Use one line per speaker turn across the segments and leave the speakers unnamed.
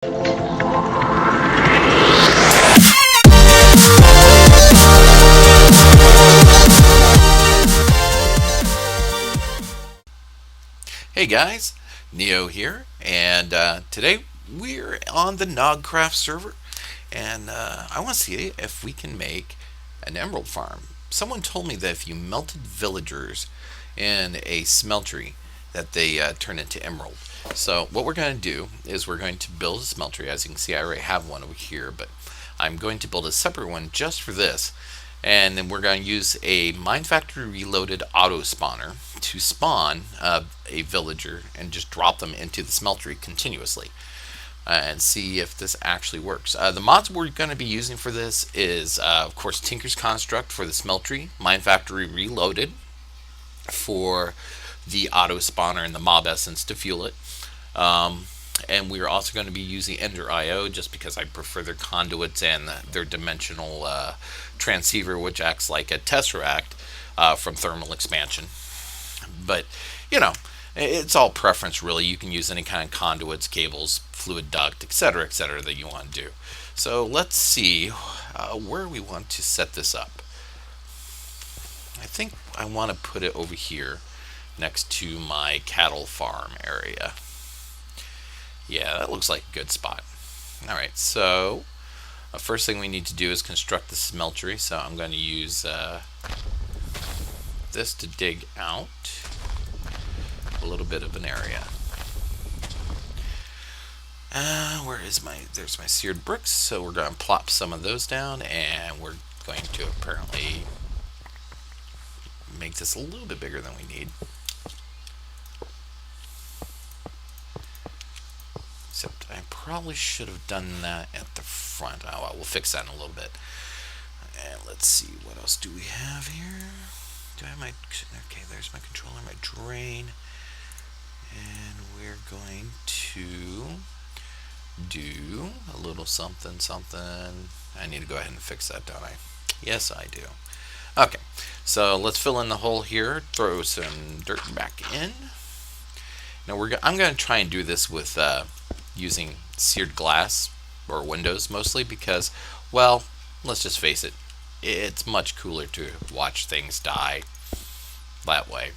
Hey guys, Neo here, and today we're on the Nogcraft server, and I want to see if we can make an emerald farm. Someone told me that if you melted villagers in a smeltery, that they turn into emerald. So what we're going to do is we're going to build a smeltery. As you can see, I already have one over here, but I'm going to build a separate one just for this. And then we're going to use a Mine Factory Reloaded auto spawner to spawn a villager and just drop them into the smeltery continuously and see if this actually works. The mods we're going to be using for this is, of course, Tinker's Construct for the smeltery, Mine Factory Reloaded for the auto spawner and the mob essence to fuel it. And we're also going to be using Ender.io just because I prefer their conduits and their dimensional transceiver, which acts like a tesseract from thermal expansion. But, you know, it's all preference really. You can use any kind of conduits, cables, fluid duct, etc., that you want to do. So let's see where we want to set this up. I think I want to put it over here next to my cattle farm area. Yeah, that looks like a good spot. Alright, so first thing we need to do is construct the smeltery. So I'm going to use this to dig out a little bit of an area. Where is there's my seared bricks. So we're going to plop some of those down, and we're going to apparently make this a little bit bigger than we need. Except I probably should have done that at the front. Oh well, we'll fix that in a little bit. And let's see, what else do we have here? Do I have my... Okay, there's my controller, my drain. And we're going to do a little something. I need to go ahead and fix that, don't I? Yes, I do. Okay, so let's fill in the hole here. Throw some dirt back in. Now I'm going to try and do this with using seared glass or windows mostly because, well, let's just face it, it's much cooler to watch things die that way,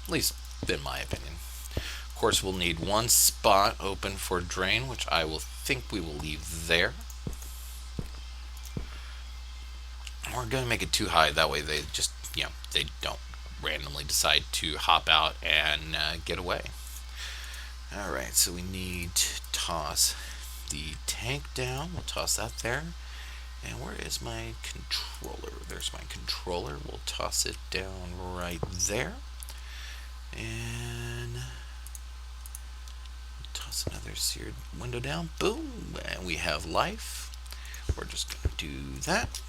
at least in my opinion. Of course, we'll need one spot open for drain, which I will think we will leave there. We're going to make it too high, that way they just, they don't randomly decide to hop out and get away. Alright, so we need to toss the tank down. We'll toss that there. And where is my controller? There's my controller. We'll toss it down right there. And toss another seared window down. Boom! And we have life. We're just going to do that.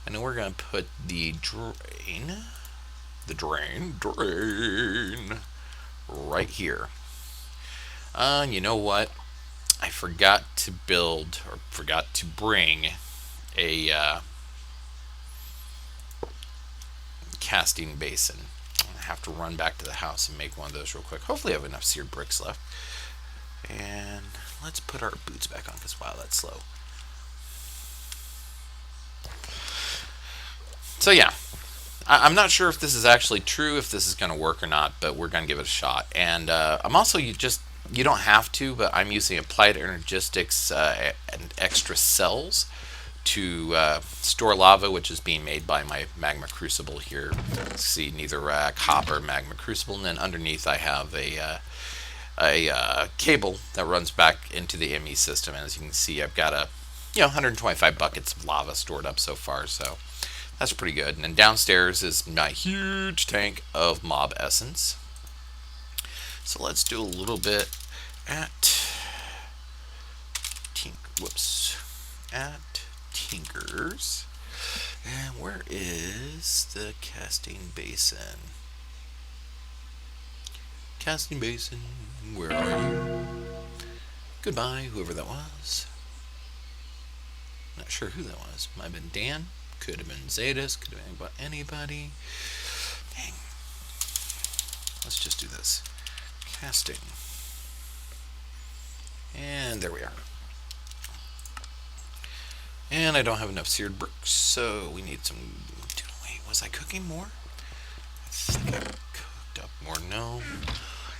And then we're going to put the drain right here. You know what? I forgot to bring a casting basin. I have to run back to the house and make one of those real quick. Hopefully I have enough seared bricks left. And let's put our boots back on because, wow, that's slow. So yeah, I'm not sure if this is actually true, if this is going to work or not, but we're going to give it a shot. And I'm also, you don't have to, but I'm using applied Energistics and extra cells to store lava, which is being made by my magma crucible here. Let's see, neither copper magma crucible, and then underneath I have a cable that runs back into the ME system. And as you can see, I've got 125 buckets of lava stored up so far, so that's pretty good. And then downstairs is my huge tank of mob essence. So let's do a little bit at Tinker's. And where is the casting basin? Casting basin, where are you? Goodbye, whoever that was. Not sure who that was. Might have been Dan. Could have been Zetas. Could have been anybody. Dang. Let's just do this. Casting. And there we are. And I don't have enough seared bricks, so we need some... Wait, was I cooking more? I think I cooked up more. No.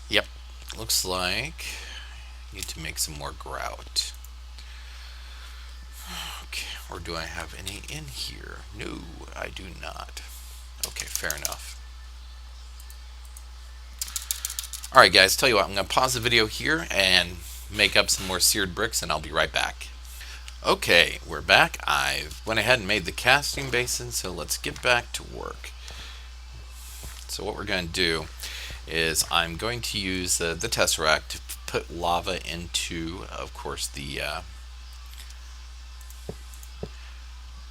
Yep. Looks like I need to make some more grout. Okay. Or do I have any in here? No, I do not. Okay, fair enough. Alright guys, tell you what, I'm going to pause the video here and make up some more seared bricks, and I'll be right back. Okay, we're back. I went ahead and made the casting basin, so let's get back to work. So what we're going to do is I'm going to use the tesseract to put lava into, of course, the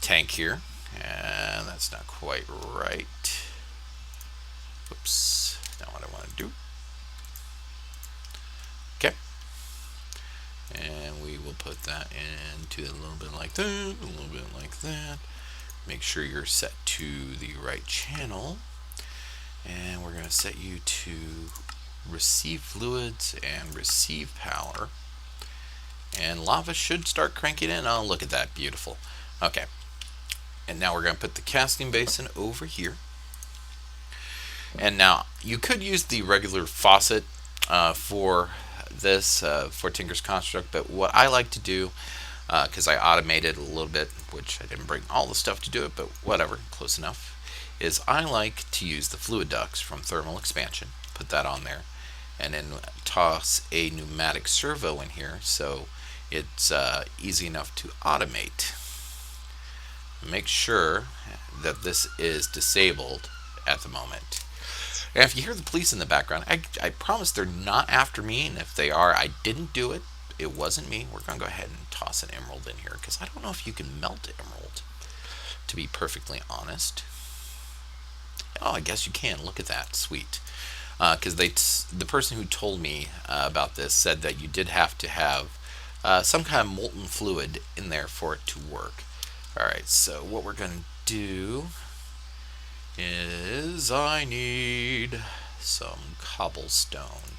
tank here. And that's not quite right. Oops, not what I want to do. Okay. And we will put that into a little bit like that, a little bit like that. Make sure you're set to the right channel. And we're going to set you to receive fluids and receive power. And lava should start cranking in. Oh, look at that. Beautiful. Okay. And now we're going to put the casting basin over here. And now you could use the regular faucet for this, for Tinker's Construct, but what I like to do, because I automated a little bit, which I didn't bring all the stuff to do it, but whatever, close enough, is I like to use the fluid ducts from Thermal Expansion, put that on there, and then toss a pneumatic servo in here so it's easy enough to automate. Make sure that this is disabled at the moment. And if you hear the police in the background, I promise they're not after me, and if they are, I didn't do it. It wasn't me. We're going to go ahead and toss an emerald in here, because I don't know if you can melt emerald, to be perfectly honest. Oh, I guess you can. Look at that. Sweet. Because the person who told me about this said that you did have to have some kind of molten fluid in there for it to work. Alright, so what we're going to do is I need some cobblestone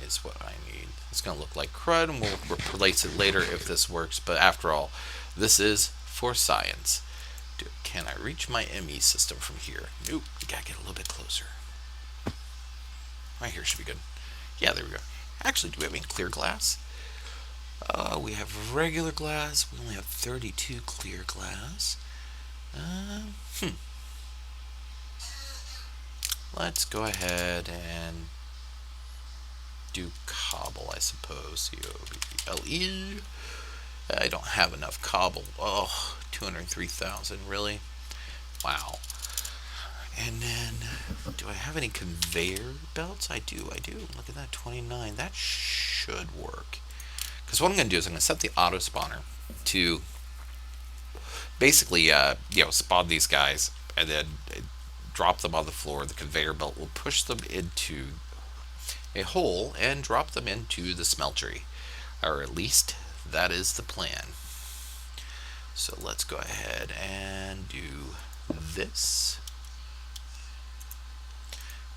is what I need. It's going to look like crud, and we'll replace it later if this works, but after all, this is for science. Can I reach my ME system from here? Nope, we gotta get a little bit closer. Right here should be good. Yeah, there we go. Actually, do we have any clear glass? We have regular glass. We only have 32 clear glass. Let's go ahead and do cobble, I suppose. C-O-B-B-L-E. I don't have enough cobble. Oh, 203,000, really? Wow. And then, do I have any conveyor belts? I do. Look at that, 29. That should work. Because what I'm going to do is I'm going to set the auto spawner to basically, spawn these guys and then drop them on the floor. The conveyor belt will push them into a hole and drop them into the smeltery, or at least that is the plan. So let's go ahead and do this.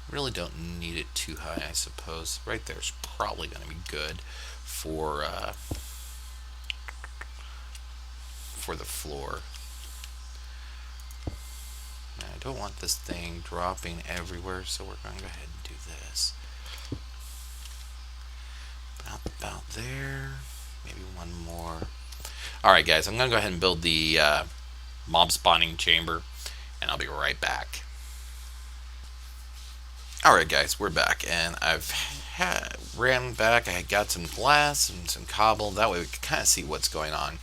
Really don't need it too high, I suppose. Right there is probably going to be good for the floor. Now, I don't want this thing dropping everywhere, so we're going to go ahead and do this. About there. Maybe one more. Alright guys, I'm going to go ahead and build the mob spawning chamber, and I'll be right back. Alright guys, we're back, and I've ran back. I got some glass and some cobble. That way we can kind of see what's going on,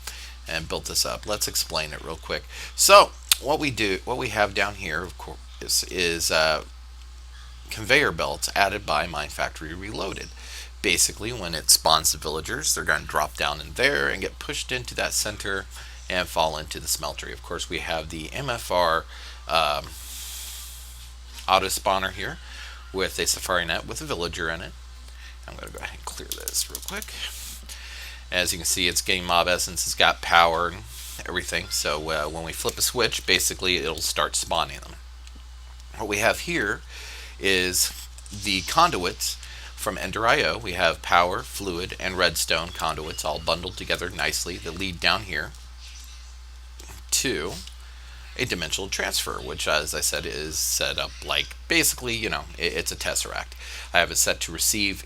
and built this up. Let's explain it real quick. So what we have down here, of course, is conveyor belts added by Mine Factory Reloaded. Basically, when it spawns the villagers, they're going to drop down in there and get pushed into that center and fall into the smeltery. Of course, we have the MFR auto spawner here with a safari net with a villager in it. I'm going to go ahead and clear this real quick. As you can see, it's getting mob essence. It's got power and everything. So when we flip a switch, basically it'll start spawning them. What we have here is the conduits from Ender.io, we have power, fluid, and redstone conduits all bundled together nicely that lead down here to a dimensional transfer, which, as I said, is set up like basically, it's a tesseract. I have it set to receive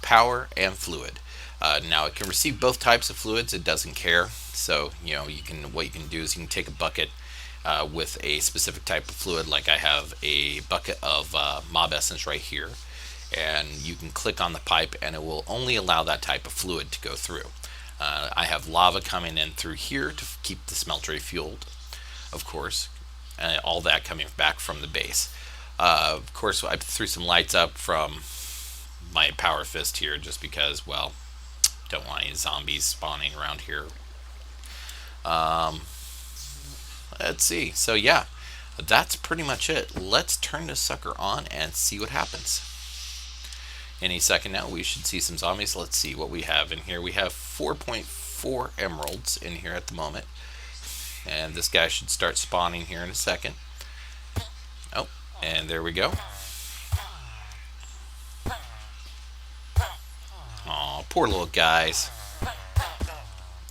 power and fluid. Now it can receive both types of fluids. It doesn't care. So what you can do is you can take a bucket with a specific type of fluid. Like I have a bucket of mob essence right here, and you can click on the pipe, and it will only allow that type of fluid to go through. I have lava coming in through here to keep the smelter fueled, of course, and all that coming back from the base. Of course, I threw some lights up from my power fist here just because, well, don't want any zombies spawning around here. Let's see. So yeah, that's pretty much it. Let's turn this sucker on and see what happens. Any second now, we should see some zombies. Let's see what we have in here. We have 4.4 emeralds in here at the moment. And this guy should start spawning here in a second. Oh, and there we go. Aw, poor little guys.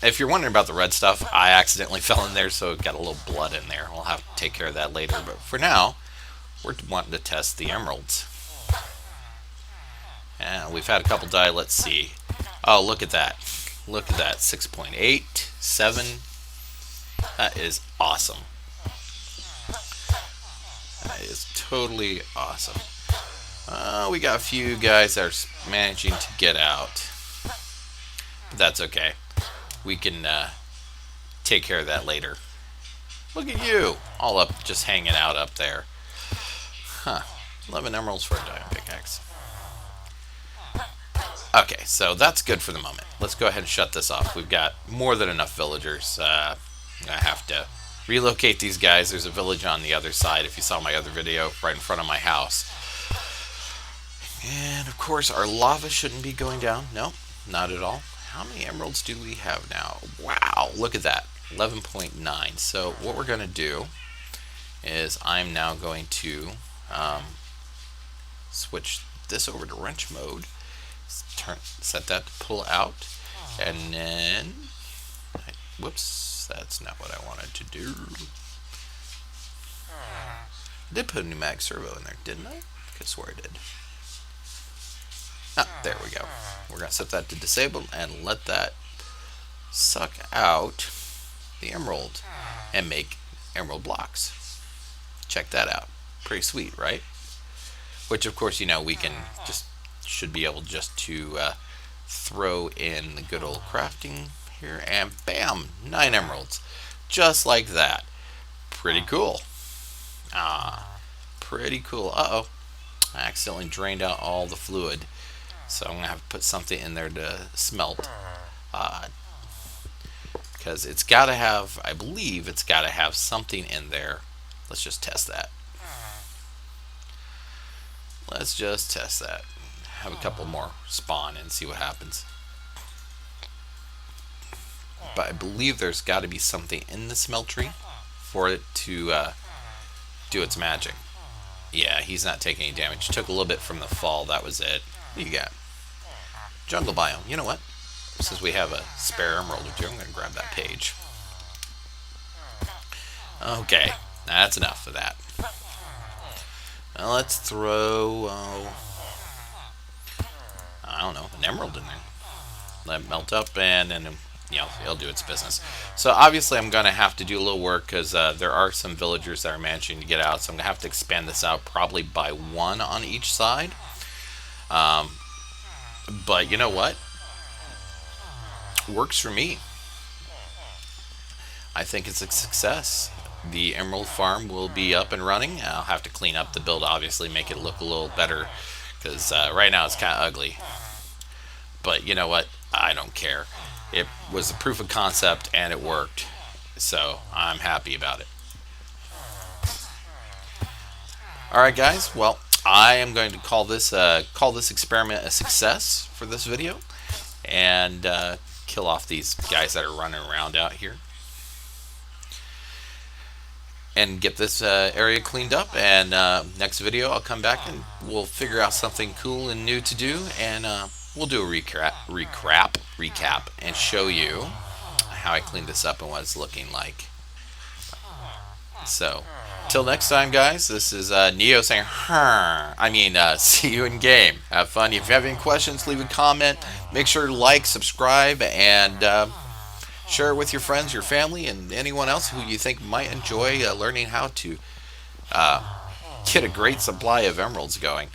If you're wondering about the red stuff, I accidentally fell in there, so it got a little blood in there. We'll have to take care of that later. But for now, we're wanting to test the emeralds. And we've had a couple die. Let's see. Oh, look at that. Look at that. 6.8, 7. That is awesome. That is totally awesome. We got a few guys that are managing to get out. But that's okay. We can take care of that later. Look at you. All up, just hanging out up there. Huh. 11 emeralds for a diamond pickaxe. Okay, so that's good for the moment. Let's go ahead and shut this off. We've got more than enough villagers. I have to relocate these guys. There's a village on the other side, if you saw my other video, right in front of my house. And, of course, our lava shouldn't be going down. No, not at all. How many emeralds do we have now? Wow, look at that. 11.9. So what we're going to do is I'm now going to switch this over to wrench mode. Set that to pull out, and then whoops, that's not what I wanted to do. I did put a pneumatic servo in there, didn't I? I could swear I did. Ah, there we go. We're gonna set that to disable and let that suck out the emerald and make emerald blocks. Check that out. Pretty sweet, right? Which, of course, we can just should be able just to throw in the good old crafting here, and bam, 9 emeralds, just like that. Pretty cool. Pretty cool. Uh-oh, I accidentally drained out all the fluid, so I'm gonna have to put something in there to smelt, because it's got to have, I believe it's got to have something in there. Let's just test that. Let's just test that. Have a couple more spawn and see what happens. But I believe there's got to be something in the smeltery for it to do its magic. Yeah, he's not taking any damage. Took a little bit from the fall. That was it. What do you got? Jungle biome. You know what? Since we have a spare emerald or two, I'm going to grab that page. Okay, that's enough of that. Now let's throw, I don't know, an emerald in there. Let it melt up, and then it'll do its business. So obviously I'm going to have to do a little work, because there are some villagers that are managing to get out, so I'm going to have to expand this out probably by 1 on each side. But you know what? Works for me. I think it's a success. The emerald farm will be up and running. I'll have to clean up the build, obviously, make it look a little better, because right now it's kind of ugly. But you know what? I don't care. It was a proof of concept, and it worked. So I'm happy about it. Alright guys, well, I am going to call this experiment a success for this video, and kill off these guys that are running around out here. and get this area cleaned up. And next video, I'll come back and we'll figure out something cool and new to do, and we'll do a recap, and show you how I cleaned this up and what it's looking like. So, till next time, guys, this is Neo saying, see you in game. Have fun. If you have any questions, leave a comment. Make sure to like, subscribe, and share it with your friends, your family, and anyone else who you think might enjoy learning how to get a great supply of emeralds going.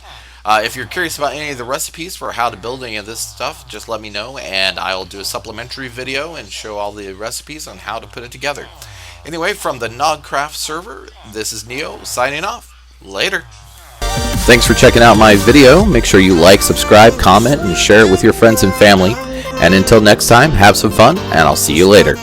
If you're curious about any of the recipes for how to build any of this stuff, just let me know, and I'll do a supplementary video and show all the recipes on how to put it together. Anyway, from the Nogcraft server, this is Neo signing off. Later. Thanks for checking out my video. Make sure you like, subscribe, comment, and share it with your friends and family. And until next time, have some fun, and I'll see you later.